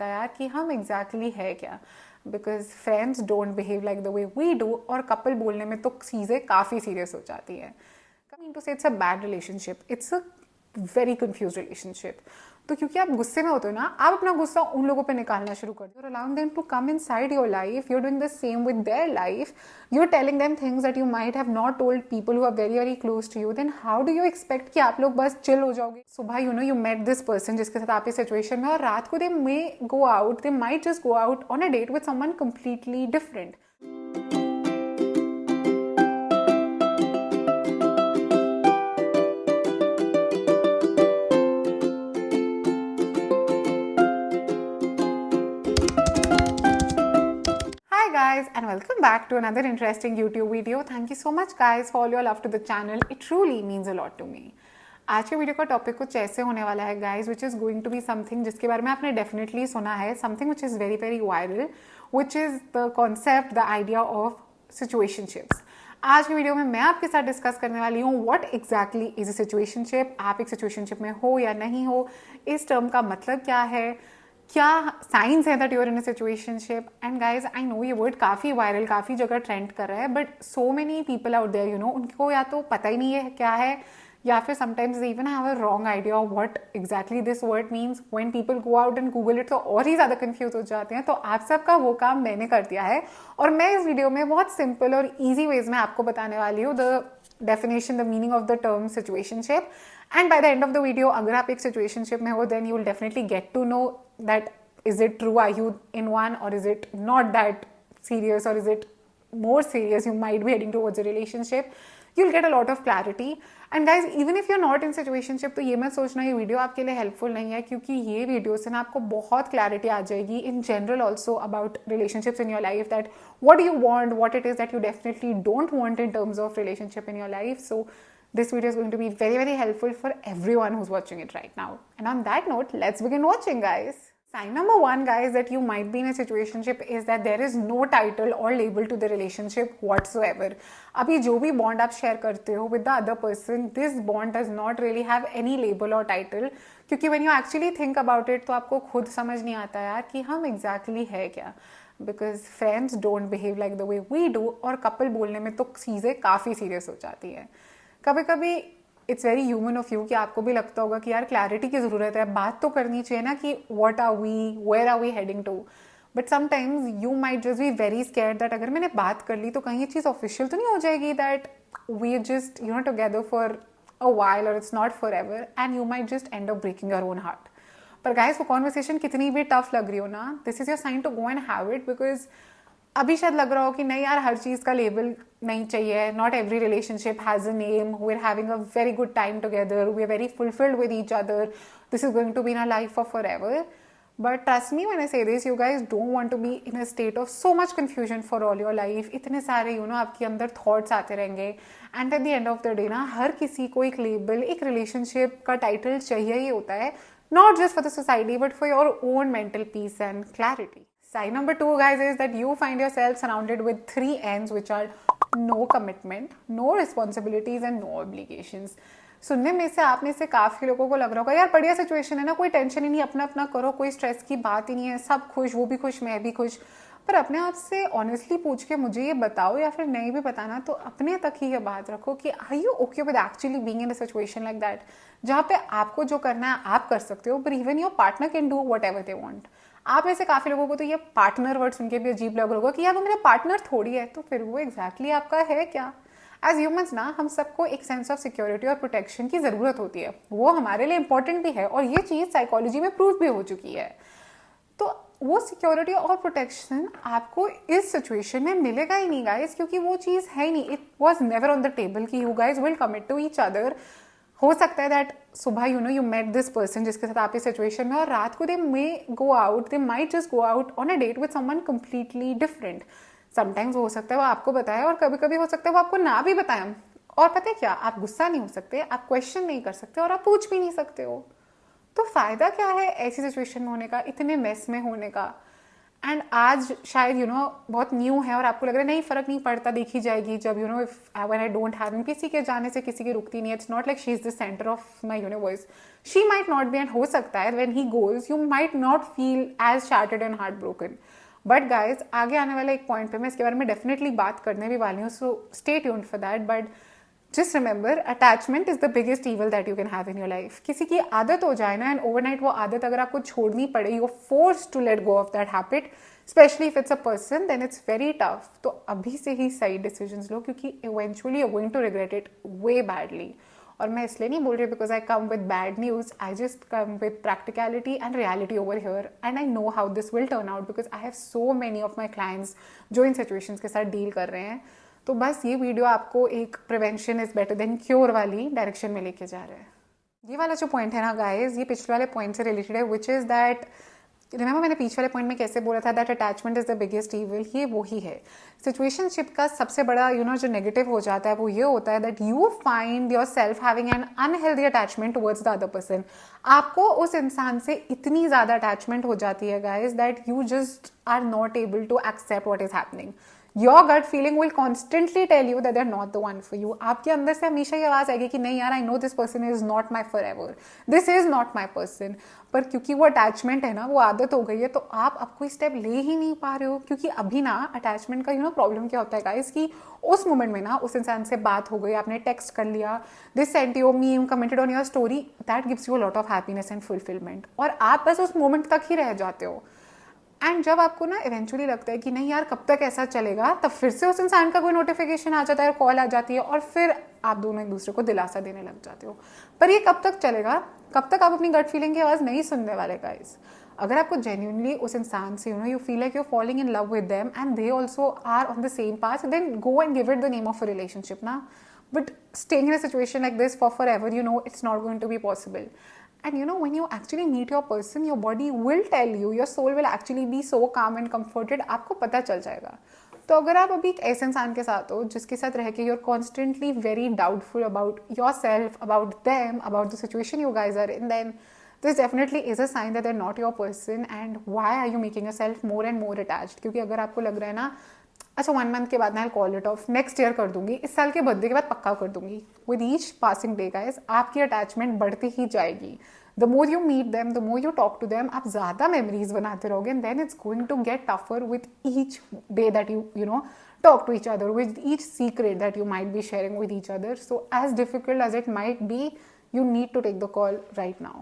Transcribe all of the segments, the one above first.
आता यार कि हम एग्जैक्टली है क्या, because friends don't behave like the way we do, और कपल बोलने में तो चीज़ें काफ़ी सीरियस हो जाती है. Coming to say it's a bad relationship, it's a very confused relationship. तो क्योंकि आप गुस्से में होते हो ना, आप अपना गुस्सा उन लोगों पे निकालना शुरू कर दो. Allowing them to come inside your life, you are doing the same with their life, you are telling them things that you might have not told people who are very very close to you. Then how do you expect कि आप लोग बस chill हो जाओगे. सुबह you met this person जिसके साथ आप इस सिचुएशन में, और रात को they may go out, they might just go out on a date with someone completely different. Hi guys, and welcome back to another interesting YouTube video. Thank you so much guys for all your love to the channel. It truly means a lot to me. आज के video का topic कुछ ऐसे होने वाला है guys, which is going to be something जिसके बारे में आपने डेफिनेटली सुना है, something which is very very viral, which is the concept, the idea of situationships. आज की वीडियो में मैं आपके साथ डिस्कस करने वाली हूँ what exactly is a situationship. आप एक सिचुएशनशिप में हो या नहीं हो, इस टर्म का मतलब क्या है, क्या साइंस है that you are in a situationship. And guys I know ये वर्ड काफ़ी वायरल, काफ़ी जगह ट्रेंड कर रहा है, but so many people out there, you know, उनको या तो पता ही नहीं है क्या है, या फिर sometimes they even have a wrong idea of what exactly this word means. When people go out and Google it तो और ही ज़्यादा कंफ्यूज हो जाते हैं. तो आप सबका वो काम मैंने कर दिया है, और मैं इस वीडियो में बहुत सिंपल और ईजी वेज में आपको बताने वाली हूँ the definition, the meaning of the term situationship. And by the end of the video, अगर आप एक सिचुएशनशिप में हो, then you will definitely get to know that is it true, are you in one, or is it not that serious, or is it more serious, you might be heading towards a relationship. You'll get a lot of clarity. And guys, even if you're not in situationship, तो ये मत सोचना ये video आपके लिए helpful नहीं है, क्योंकि ये वीडियो से ना आपको बहुत क्लैरिटी आ जाएगी in general also about relationships in your life, that what you want, what it is that you definitely don't want in terms of relationship in your life. So this video is going to be very very helpful for everyone who's watching it right now. And on that note, let's begin watching guys. Sign number one, guys, that you might be in a situationship is that there is no title or label to the relationship whatsoever. अभी जो भी bond आप share करते हो with the other person, this bond does not really have any label or title. क्योंकि when you actually think about it, तो आपको खुद समझ नहीं आता यार कि हम exactly है क्या. Because friends don't behave like the way we do, और couple बोलने में तो चीज़ें काफ़ी serious हो जाती हैं. कभी कभी it's very human of you कि आपको भी लगता होगा कि यार क्लैरिटी की ज़रूरत है, बात तो करनी चाहिए ना कि what are we, where are we heading to. But sometimes you might just be very scared that अगर मैंने बात कर ली तो कहीं ये चीज़ ऑफिशियल तो नहीं हो जाएगी, that we just you know together for a while, और it's not forever, and you might just end up breaking your own heart. पर गाइस, वो कॉन्वर्सेशन कितनी भी टफ लग रही हो ना, this is your sign to go and have it. Because अभी शायद लग रहा हो कि नहीं यार, हर चीज़ का लेबल नहीं चाहिए, not every relationship has a name, we are having a very good time together, we are very fulfilled with each other, this is going to be in our life for forever. But trust me when I say this, you guys don't want to be in a state of so much confusion for all your life. इतने सारे you know आपके अंदर thoughts आते रहेंगे, and at the end of the day ना हर किसी को एक लेबल, एक रिलेशनशिप का टाइटल चाहिए ही होता है, not just for the society but for your own mental peace and clarity. Sign number two, guys, is that you find yourself surrounded with three N's, which are no commitment, no responsibilities and no obligations. सुनने में से आप में से काफ़ी लोगों को लग रहा होगा यार बढ़िया सिचुएशन है ना, कोई टेंशन ही नहीं, अपना अपना करो, कोई स्ट्रेस की बात ही नहीं है, सब खुश, वो भी खुश, मैं भी खुश. पर अपने आप से ऑनेस्टली पूछ के मुझे ये बताओ, या फिर नहीं भी बताना तो अपने तक ही ये बात रखो कि are you okay with actually being in a situation like that, जहाँ पे आपको जो करना है आप कर सकते हो, but even your partner can do what ever they want. आप में से काफ़ी लोगों को तो ये पार्टनर वर्ड सुन के भी अजीब लग रहा होगा कि यार वो मेरा पार्टनर थोड़ी है, तो फिर वो एग्जैक्टली आपका है क्या. एज ह्यूमन्स ना हम सबको एक सेंस ऑफ सिक्योरिटी और प्रोटेक्शन की ज़रूरत होती है, वो हमारे लिए इंपॉर्टेंट भी है, और ये चीज़ साइकोलॉजी में प्रूव भी हो चुकी है. तो वो सिक्योरिटी और प्रोटेक्शन आपको इस सिचुएशन में मिलेगा ही नहीं गाइस, क्योंकि वो चीज़ है ही नहीं. It was never on the table कि you guys will commit to each other. हो सकता है दैट सुबह यू मेट दिस पर्सन जिसके साथ आप इस सिचुएशन में, और रात को they may go out, they might just go out on a date with someone completely different. Sometimes हो सकता है वो आपको बताए, और कभी कभी हो सकता है वो आपको ना भी बताएं. और पता है क्या, आप गुस्सा नहीं हो सकते, आप क्वेश्चन नहीं कर सकते, और आप पूछ भी नहीं सकते हो. तो फ़ायदा क्या है ऐसी सिचुएशन में होने का, इतने मेस में होने का. एंड आज शायद बहुत न्यू है और आपको लग रहा है नहीं फ़र्क नहीं पड़ता, देखी जाएगी जब if when I don't have him, किसी के जाने से किसी की रुकती नहीं है. It's not like she is the centre of my universe. She might not be, and हो सकता है when he goes you might not feel as shattered and heartbroken. But guys आगे आने वाला एक पॉइंट पे मैं इसके बारे में डेफिनेटली बात करने भी वाली हूँ, so stay tuned for that. But just remember, attachment is the biggest evil that you can have in your life. किसी की आदत हो जाए ना, एंड ओवरनाइट वो आदत अगर आपको छोड़नी पड़े, you are forced to let go of that habit, especially if it's a person, then it's very tough. तो अभी से ही सही डिसीजंस लो, क्योंकि eventually you are going to regret it way badly. और मैं इसलिए नहीं बोल रही because I come with bad news, I just come with practicality and reality over here, and I know how this will turn out because I have so many of my clients जो इन situations के साथ deal कर रहे हैं. तो बस ये video आपको एक prevention is better than cure वाली डायरेक्शन में लेके जा रहा है. ये वाला जो पॉइंट है ना गाइज, ये पिछले वाले पॉइंट से रिलेटेड है, विच इज दैट, रिमेंबर मैंने पीछे वाले पॉइंट में कैसे बोला था that attachment is the biggest evil. ये वही है. सिचुएशनशिप का सबसे बड़ा जो नेगेटिव हो जाता है वो ये होता है that you find your self having an unhealthy attachment towards the other person. आपको उस इंसान से इतनी ज़्यादा अटैचमेंट हो जाती है guys that you just are not able to accept what is happening. Your gut feeling will constantly tell you that they're not the one for you. आपके अंदर से हमेशा ये आवाज़ आएगी कि नहीं यार, I know this person is not my forever. This is not my person. पर क्योंकि वो अटैचमेंट है ना, वो आदत हो गई है, तो आप कोई स्टेप ले ही नहीं पा रहे हो. क्योंकि अभी ना अटैचमेंट का प्रॉब्लम क्या होता है गाइस, कि उस मोमेंट में ना उस इंसान से बात हो गई, आपने टेक्स्ट कर लिया, this sent you meme, commented on your story, that gives you a lot of happiness and fulfilment, और आप बस उस मोमेंट तक ही रह जाते हो. एंड जब आपको ना इवेंचुअली लगता है कि नहीं यार कब तक ऐसा चलेगा, तब फिर से उस इंसान का कोई नोटिफिकेशन आ जाता है, कॉल आ जाती है, और फिर आप दोनों एक दूसरे को दिलासा देने लग जाते हो. पर ये कब तक चलेगा, कब तक आप अपनी गट फीलिंग की आवाज़ नहीं सुनने वाले गाइस. अगर आपको जेन्युइनली उस इंसान से you feel like you falling in love with them and they also are on the same path, then go and give it the name of a relationship ना. But staying in a situation like this forever, it's not going to be possible. And when you actually meet your person, your body will tell you, your soul will actually be so calm and comforted, आपको पता चल जाएगा. तो अगर आप अभी एक ऐसे इंसान के साथ हो जिसके साथ रह के you're constantly very doubtful about yourself, about them, about the situation you guys are in, then this definitely is a sign that they're not your person. And why are you making yourself more and more attached? क्योंकि अगर आपको लग रहा है ना, अच्छा 1 month के बाद ना call it of, next year कर दूंगी, इस साल के बर्थडे के बाद पक्का कर दूंगी, with each passing day guys आपकी अटैचमेंट बढ़ती ही जाएगी. The more you meet them, the more you talk to them, आप ज़्यादा मेमोरीज बनाते रहोगे, and then it's going to get tougher with each day that you talk to each other, with each secret that you might be sharing with each other. So as difficult as it might be, you need to take the call right now.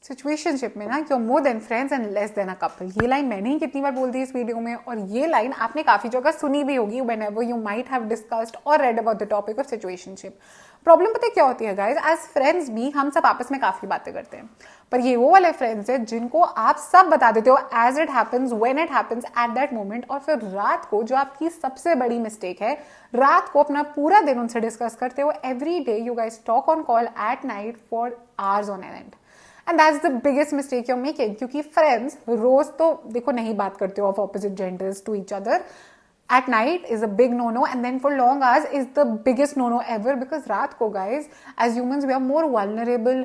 Situationship में ना you're more than friends and less than a couple. ये line मैंने ही कितनी बार बोल दी इस video में, और ये लाइन आपने काफ़ी जगह सुनी भी होगी whenever you might have discussed or read about the topic of situationship. Problem पता है क्या होती है गाइज, एज फ्रेंड्स भी हम सब आपस में काफ़ी बातें करते हैं, पर ये वो वाले फ्रेंड्स हैं जिनको आप सब बता देते हो as it happens, when it happens, at that moment, और फिर रात को जो आपकी सबसे बड़ी मिस्टेक है, रात को अपना पूरा दिन उनसे डिस्कस करते हो. Every day you guys talk on call at night for hours on end. And that's the biggest mistake you are making, क्योंकि फ्रेंड्स रोज तो देखो नहीं बात करते हो of opposite genders to each other. At night is a big no-no, and then for long hours is the biggest no-no ever, because रात को guys, as humans we are more vulnerable,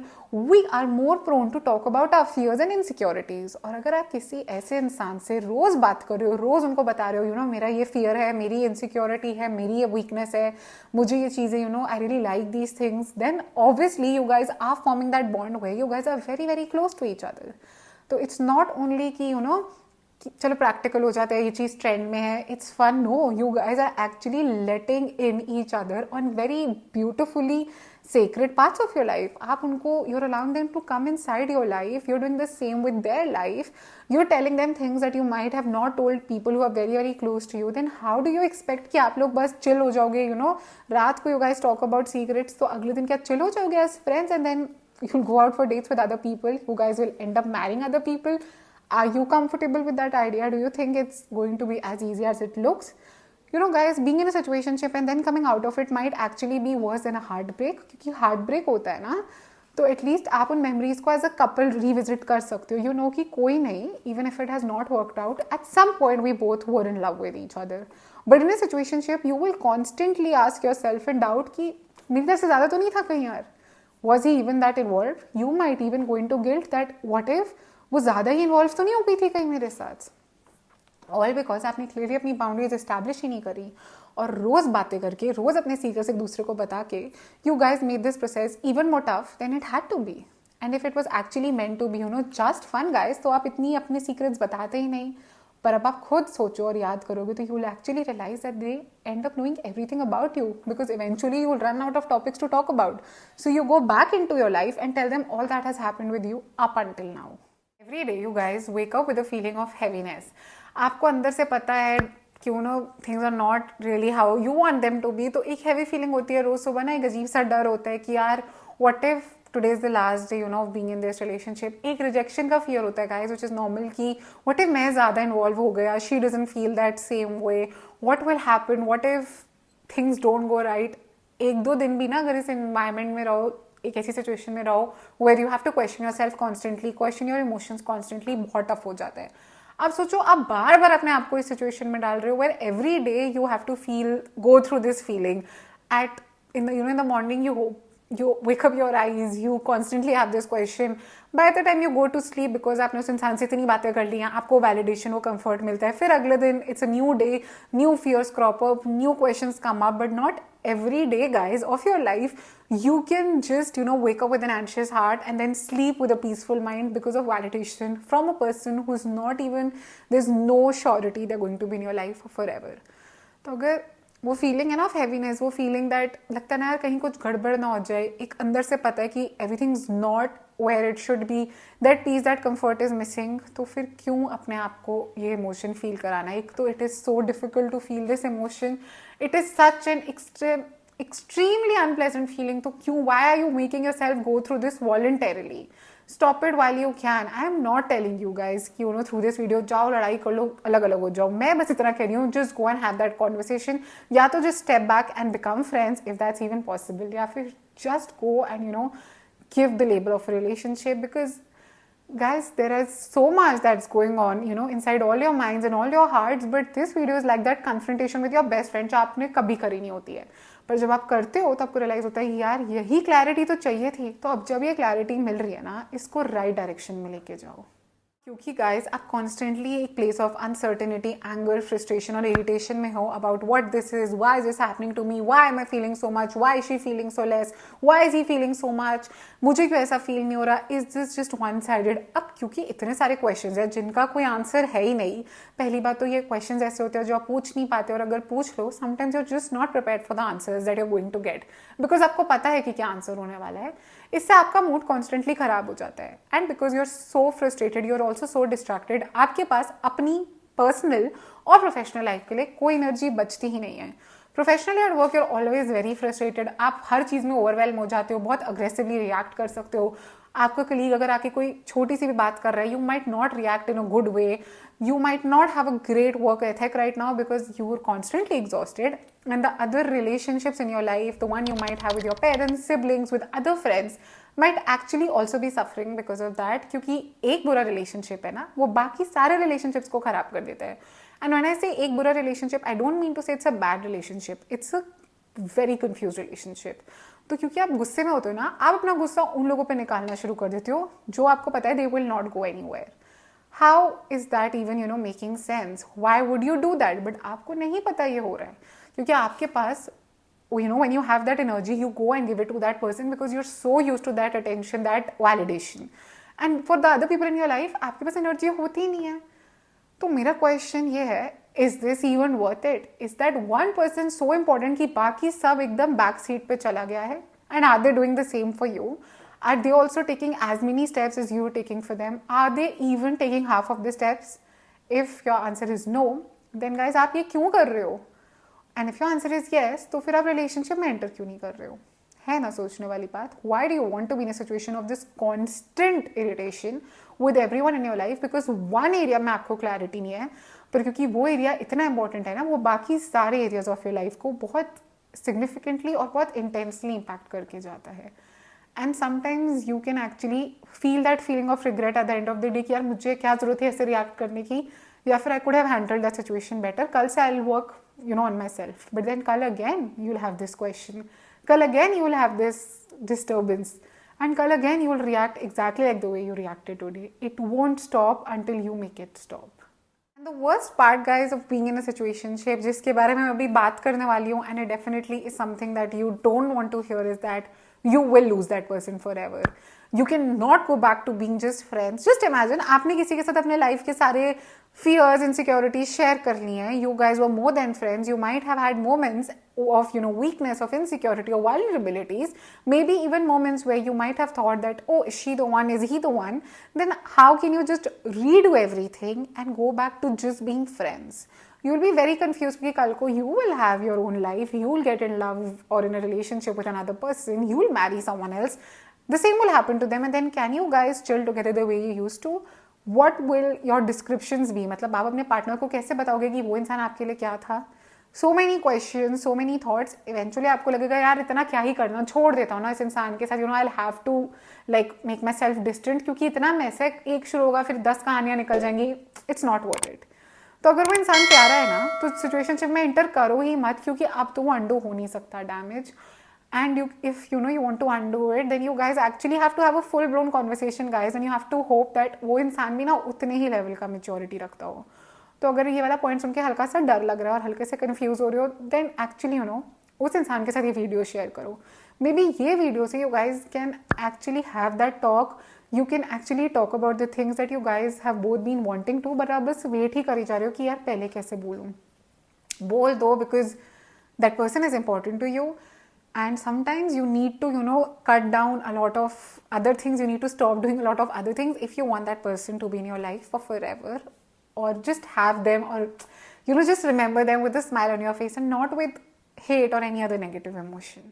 we are more prone to talk about our fears and insecurities. और अगर आप किसी ऐसे इंसान से रोज बात कर रहे हो, रोज उनको बता रहे हो मेरा ये fear है, मेरी insecurity है, मेरी ये weakness है, मुझे ये चीज़ें I really like these things, then obviously you guys are forming that bond where you guys are very very close to each other. तो it's not only कि चलो प्रैक्टिकल हो जाता है, ये चीज़ ट्रेंड में है, it's fun. No, you guys are actually letting in each other on very beautifully sacred parts of your life. आप उनको, you're allowing them to come inside your life, you're doing the same with their life, you're telling them things that you might have not told people who are very very close to you. Then how do you expect कि आप लोग बस chill हो जाओगे, रात को you guys talk about secrets, तो अगले दिन क्या chill हो जाओगे as friends, and then you'll go out for dates with other people, you guys will end up marrying other people. Are you comfortable with that idea? Do you think it's going to be as easy as it looks? Guys, being in a situationship and then coming out of it might actually be worse than a heartbreak. क्योंकि heartbreak होता है ना, तो at least आप उन memories को as a couple revisit कर सकते हो. कि कोई नहीं, even if it has not worked out, at some point we both were in love with each other. But in a situationship you will constantly ask yourself in doubt कि मेरी तरफ से ज़्यादा तो नहीं था कहीं यार. Was he even that involved? You might even go into guilt that what if वो ज़्यादा ही इन्वॉल्व तो नहीं हो गई थी कहीं मेरे साथ. ऑल बिकॉज आपने क्लियरली अपनी बाउंड्रीज इस्टेब्लिश ही नहीं करी, और रोज़ बातें करके, रोज़ अपने सीक्रेट्स एक दूसरे को बता के you guys made this process even more tough than it had to be. And if it was actually meant to be just fun guys, तो आप इतनी अपने सीक्रेट्स बताते ही नहीं. पर अब आप खुद सोचो और याद करोगे तो you will actually realise that they end up knowing everything about you, because eventually you will run out of topics to talk about. So you go back into your life and tell them all that has happened with you up until now. Every day you guys wake up with a feeling of heaviness. आपको अंदर से पता है कि things are not really how you want them to be, तो एक heavy feeling होती है रोज सुबह ना. एक अजीब सा डर होता है कि यार what if today is the last day of being in this relationship. एक रिजेक्शन का फियर होता है गाइस, व्हिच इज नॉर्मल, कि व्हाट इफ मैं ज्यादा इन्वॉल्व हो गया, she doesn't feel that same way, what will happen, what if things don't go right. एक दो दिन भी ना अगर इस एनवायरमेंट में रहो, एक ऐसी सिचुएशन में रहो where you have to question yourself constantly, question your emotions constantly, बहुत टफ हो जाता है. आप सोचो आप बार बार अपने आप को इस सिचुएशन में डाल रहे हो where every day you have to feel, go through this feeling at in the morning you wake up your eyes, you constantly have this question. By the time you go to sleep, because आपने उस इंसान से इतनी बातें कर ली हैं, आपको validation, वो कंफर्ट मिलता है, फिर अगले दिन it's a new day, new fears crop up, new questions come up. But not every day guys of your life you can just wake up with an anxious heart and then sleep with a peaceful mind because of validation from a person who's not even, there's no surety they're going to be in your life forever. तो अगर वो feeling है ना of heaviness, वो feeling that लगता है ना यार कहीं कुछ गड़बड़ ना हो जाए, एक अंदर से पता है कि everything is not where it should be, that peace, that comfort is missing, तो फिर क्यों अपने आप को ये इमोशन फील कराना. एक तो it is so difficult to feel this emotion, it is such an extremely unpleasant feeling. तो क्यों, why are you making yourself go through this voluntarily? Stop it while you can. I am not telling you guys कि through this video जाओ लड़ाई कर लो, अलग अलग हो जाओ. मैं बस इतना कह रही हूँ, just go and have that conversation. या तो just step back and become friends if that's even possible. या फिर just go and give the label of a relationship, because guys there is so much that's going on inside all your minds and all your hearts. But this video is like that confrontation with your best friend जो आपने कभी करी नहीं होती है, पर जब आप करते हो तो आपको रियलाइज होता है यार यही क्लैरिटी तो चाहिए थी. तो अब जब ये क्लैरिटी मिल रही है ना, इसको राइट डायरेक्शन में लेके जाओ. क्योंकि गाइज आप कॉन्स्टेंटली एक place of uncertainty, anger, frustration और इरिटेशन में हो about what this is, why is this happening to me, why am I feeling so much, why is she feeling so less, why is he feeling so much, मुझे क्यों ऐसा feel नहीं हो रहा, is this just one sided. अब क्योंकि इतने सारे क्वेश्चंस हैं जिनका कोई आंसर है ही नहीं. पहली बात तो ये क्वेश्चंस ऐसे होते हैं जो आप पूछ नहीं पाते, और अगर पूछ लो sometimes you are just not prepared for the answers that you are going to get, because आपको पता है कि क्या आंसर होने वाला है. इससे आपका मूड कॉन्स्टेंटली खराब हो जाता है. And because you are so frustrated, you are also so distracted, आपके पास अपनी पर्सनल और प्रोफेशनल लाइफ के लिए कोई एनर्जी बचती ही नहीं है. Professionally at work you are always very frustrated, आप हर चीज़ में ओवरवेल्म हो जाते हो, बहुत अग्रेसिवली रिएक्ट कर सकते हो. आपका कलीग अगर आके कोई छोटी सी भी बात कर रहा है, you might not react in a good way, you might not have a great work ethic right now because you are constantly exhausted, and the other relationships in your life, the one you might have with your parents, siblings, with other friends, might actually also be suffering because of that. क्योंकि एक बुरा relationship है ना, वो बाकी सारे relationships को खराब कर देता है. And when I say एक बुरा relationship, I don't mean to say it's a bad relationship. It's a very confused relationship. तो क्योंकि आप गुस्से में होते हो ना, आप अपना गुस्सा उन लोगों पे निकालना शुरू कर देते हो जो आपको पता है they will not go anywhere. How is that even making sense? Why would you do that? But आपको नहीं पता ये हो रहा है, क्योंकि आपके पास when you have that energy, you go and give it to that person because you're so used to that attention, that validation. And for the other people in your life, आपके पास energy होती ही नहीं है. तो मेरा question ये है, is this even worth it? Is that one person so important कि बाकी सब एकदम बैक सीट पे चला गया है? And are they doing the same for you? Are they also taking as many steps as you are taking for them? Are they even taking half of the steps? If your answer is no, then guys आप ये क्यों कर रहे हो? And if your answer is yes, तो फिर आप relationship में enter क्यों नहीं कर रहे हो? है ना सोचने वाली बात. Why do you want to be in a situation of this constant irritation with everyone in your life? Because one area में आपको clarity नहीं है, पर क्योंकि वो area इतना important है ना, वो बाकी सारे areas of your life को बहुत significantly और बहुत intensely impact करके जाता है. And sometimes you can actually feel that feeling of regret at the end of the day कि यार मुझे क्या ज़रूरत है ऐसे react करने की, या फिर I could have handled that situation better. कल से I'll work on myself. But then कल again you'll have this question. कल again you'll have this disturbance. And कल again you will react exactly like the way you reacted today. It won't stop until you make it stop. The worst part, guys, of being in a situationship, जिसके बारे में मैं अभी बात करने वाली हूँ, and it definitely is something that you don't want to hear, is that you will lose that person forever. You cannot go back to being just friends. Just imagine, आपने किसी के साथ अपने life के सारे fears, insecurities share कर ली हैं. You guys were more than friends. You might have had moments of, you know, weakness, of insecurity, or vulnerabilities. Maybe even moments where you might have thought that, oh, is she the one? Is he the one? Then how can you just redo everything and go back to just being friends? You'll be very confused because कल को you will have your own life. You will get in love or in a relationship with another person. You will marry someone else. The same will happen to them. And then can you guys chill together the way you used to? What will your descriptions be? मतलब आप अपने partner को कैसे बताओगे कि वो इंसान आपके लिए क्या था? So many questions, so many thoughts. Eventually आपको लगेगा यार इतना क्या ही करना, छोड़ देता हूँ ना इस इंसान के साथ. You know, I'll have to like make myself distant क्योंकि इतना मैस है, एक शुरू होगा फिर 10 कहानियाँ निकल जाएंगी. It's not worth it. तो अगर वो इंसान प्यारा है ना तो सिचुएशनशिप में इंटर करो ही मत, क्योंकि अब तो वो अंडू हो नहीं सकता damage. And if you know you want to undo it, then you guys actually have to have a full blown conversation, guys, and you have to hope that वो इंसान भी ना उतने ही लेवल का मेच्योरिटी रखता हो. तो अगर ये वाला पॉइंट सुन के हल्का सा डर लग रहा है और हल्के से कंफ्यूज हो रहे हो, देन एक्चुअली यू नो उस इंसान के साथ ये वीडियो शेयर करो. मे बी ये वीडियो से you guys can actually have that talk. You can actually talk about the things that you guys have both been wanting to, but आप बस वेट ही करी जा रहे हो कि यार पहले कैसे बोलूँ. बोल दो, because that person is important to you. And sometimes you need to, you know, cut down a lot of other things. You need to stop doing a lot of other things if you want that person to be in your life for forever, or just have them, or, you know, just remember them with a smile on your face and not with hate or any other negative emotion.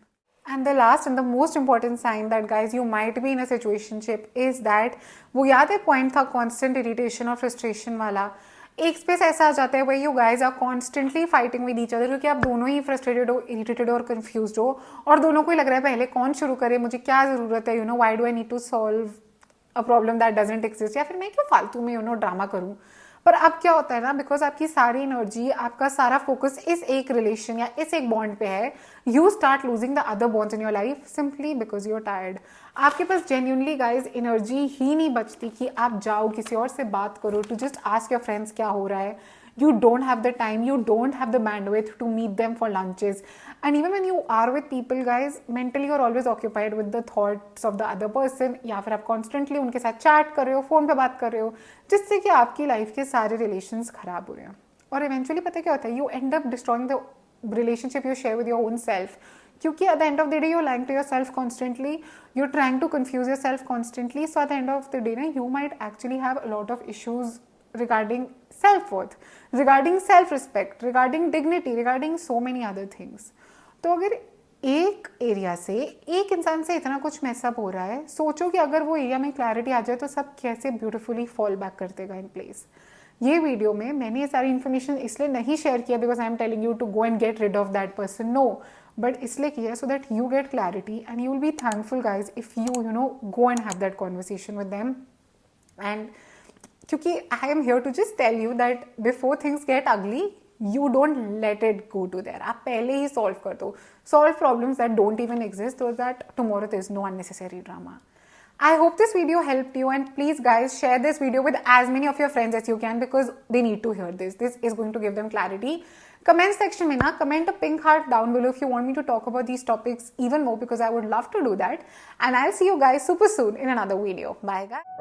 And the last and the most important sign that, guys, you might be in a situationship is that वो याद है point था constant irritation और frustration वाला. एक space ऐसा आ जाता है where you guys are constantly fighting with each other, क्योंकि आप दोनों ही frustrated हो, irritated हो और confused हो, और दोनों को ही लग रहा है पहले कौन शुरू करे, मुझे क्या ज़रूरत है, you know, why do I need to solve a problem that doesn't exist, या फिर मैं क्यों फालतू में, you know, ड्रामा करूँ. पर अब क्या होता है ना, बिकॉज आपकी सारी एनर्जी, आपका सारा फोकस इस एक रिलेशन या इस एक बॉन्ड पे है, you start losing the other bonds in your life simply because you are tired. आपके पास जेन्युइनली गाइज एनर्जी ही नहीं बचती कि आप जाओ किसी और से बात करो, to just ask your friends क्या हो रहा है. You don't have the time, you don't have the bandwidth to meet them for lunches. And even when you are with people, guys, mentally you're always occupied with the thoughts of the other person, या फिर आप constantly उनके साथ chat कर रहे हो, phone पे बात कर रहे हो, जिससे कि आपकी लाइफ के सारे रिलेशंस खराब हो रहे हैं. और इवेंचुअली पता क्या होता है, you end up destroying the relationship you share with your own self. क्योंकि at the end of the day you're lying to yourself constantly, you're trying to confuse yourself constantly, so at the end of the day you might actually have a lot of issues regarding self-worth, regarding self-respect, regarding dignity, regarding so many other things. तो अगर एक area से, एक इंसान से इतना कुछ mess up हो रहा है, सोचो कि अगर वो एरिया में क्लैरिटी आ जाए तो सब कैसे ब्यूटिफुली फॉल बैक कर देगा इन प्लेस. ये वीडियो में मैंने ये सारी इन्फॉर्मेशन इसलिए नहीं शेयर किया because I am telling you to go and get rid of that person, no, but इसलिए किया so that you get clarity and you will be thankful guys if you know go and have that conversation with them. And क्योंकि I am here to just tell you that before things get ugly, you don't let it go to there. आप पहले ही solve कर दो, solve problems that don't even exist, so that tomorrow there is no unnecessary drama. I hope this video helped you, and please guys share this video with as many of your friends as you can because they need to hear this. This is going to give them clarity. Comment section में ना comment a pink heart down below if you want me to talk about these topics even more because I would love to do that. And I'll see you guys super soon in another video. Bye guys.